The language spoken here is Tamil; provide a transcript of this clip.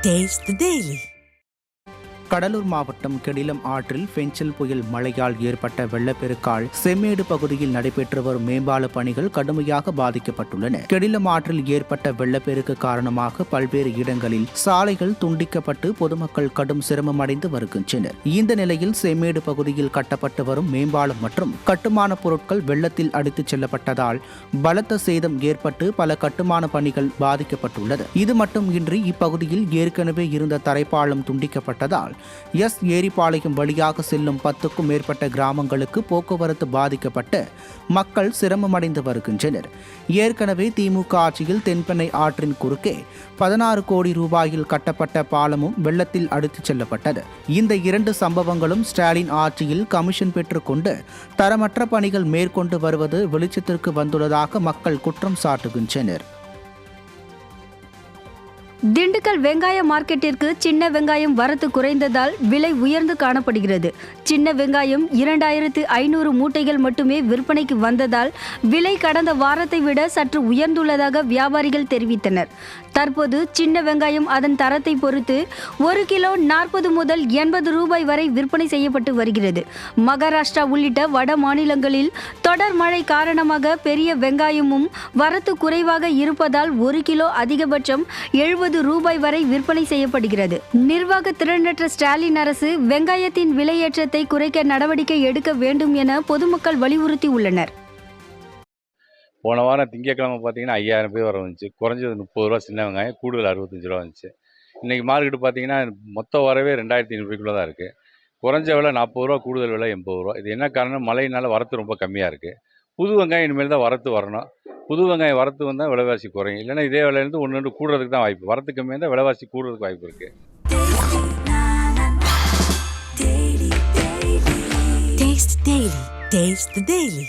Taste the Daily. கடலூர் மாவட்டம் கெடிலம் ஆற்றில் பெஞ்சல் புயல் மழையால் ஏற்பட்ட வெள்ளப்பெருக்கால் செம்மேடு பகுதியில் நடைபெற்று வரும் மேம்பால பணிகள் கடுமையாக பாதிக்கப்பட்டுள்ளன. கெடிலம் ஆற்றில் ஏற்பட்ட வெள்ளப்பெருக்கு காரணமாக பல்வேறு இடங்களில் சாலைகள் துண்டிக்கப்பட்டு பொதுமக்கள் கடும் சிரமம் அடைந்து வருகின்றனர். இந்த நிலையில் செம்மேடு பகுதியில் கட்டப்பட்டு வரும் மேம்பாலம் மற்றும் கட்டுமான பொருட்கள் வெள்ளத்தில் அடித்துச் செல்லப்பட்டதால் பலத்த சேதம் ஏற்பட்டு பல கட்டுமான பணிகள் பாதிக்கப்பட்டுள்ளது. இது மட்டுமின்றி இப்பகுதியில் ஏற்கனவே இருந்த தரைப்பாலம் துண்டிக்கப்பட்டதால் ஏரிப்பாளையம் வழியாக செல்லும் 10க்கும் மேற்பட்ட கிராமங்களுக்கு போக்குவரத்து பாதிக்கப்பட்டு மக்கள் சிரமமடைந்து வருகின்றனர். ஏற்கனவே திமுக ஆட்சியில் தென்பெண்ணை ஆற்றின் குறுக்கே 16 கோடி ரூபாயில் கட்டப்பட்ட பாலமும் வெள்ளத்தில் அடித்துச் செல்லப்பட்டது. இந்த 2 சம்பவங்களும் ஸ்டாலின் ஆட்சியில் கமிஷன் பெற்றுக்கொண்டு தரமற்ற பணிகள் மேற்கொண்டு வருவது வெளிச்சத்திற்கு வந்துள்ளதாக மக்கள் குற்றம் சாட்டுகின்றனர். திண்டுக்கல் வெங்காய மார்க்கெட்டிற்கு சின்ன வெங்காயம் வரத்து குறைந்ததால் விலை உயர்ந்து காணப்படுகிறது. சின்ன வெங்காயம் 2500 மூட்டைகள் மட்டுமே விற்பனைக்கு வந்ததால் விலை கடந்த வாரத்தை விட சற்று உயர்ந்துள்ளதாக வியாபாரிகள் தெரிவித்தனர். தற்போது சின்ன வெங்காயம் அதன் தரத்தை பொறுத்து 1 கிலோ 40 முதல் 80 ரூபாய் வரை விற்பனை செய்யப்பட்டு வருகிறது. மகாராஷ்டிரா உள்ளிட்ட வட மாநிலங்களில் தொடர் மழை காரணமாக பெரிய வெங்காயமும் வரத்து குறைவாக இருப்பதால் 1 கிலோ அதிகபட்சம் 70 ரூபாய் வரை விற்பனை செய்யப்படுகிறது. நிர்வாக திறனற்ற ஸ்டாலின் அரசு வெங்காயத்தின் விலையேற்றத்தை குறைக்க நடவடிக்கை எடுக்க வேண்டும் என பொதுமக்கள் வலியுறுத்தி உள்ளனர். போன வாரம் திங்கட்கிழமை பார்த்தீங்கன்னா 5000 பேர் வர வந்துச்சு. குறைஞ்சது 30 ரூபா சின்ன வெங்காயம், கூடுதல் 65 ரூபா வந்துச்சு. இன்றைக்கி மார்க்கெட்டு பார்த்தீங்கன்னா மொத்த வரவே 2500 ரூபாய்க்குள்ளே தான் இருக்குது. குறைஞ்ச விலை 40 ரூபா, கூடுதல் விலை 80 ரூபா. இது என்ன காரணம்? மழையினால வரத்து ரொம்ப கம்மியாக இருக்குது. புது வெங்காயம் இனிமேல் தான் வரத்து வரணும். புது வெங்காயம் வரத்து வந்தால் விலைவாசி குறையும். இல்லைன்னா இதே விலையிலேருந்து 1-2 கூடுறதுக்கு தான் வாய்ப்பு. வரத்து கம்மியாக இருந்தால் விலைவாசி கூடுறதுக்கு வாய்ப்பு இருக்குது. Taste the Daily.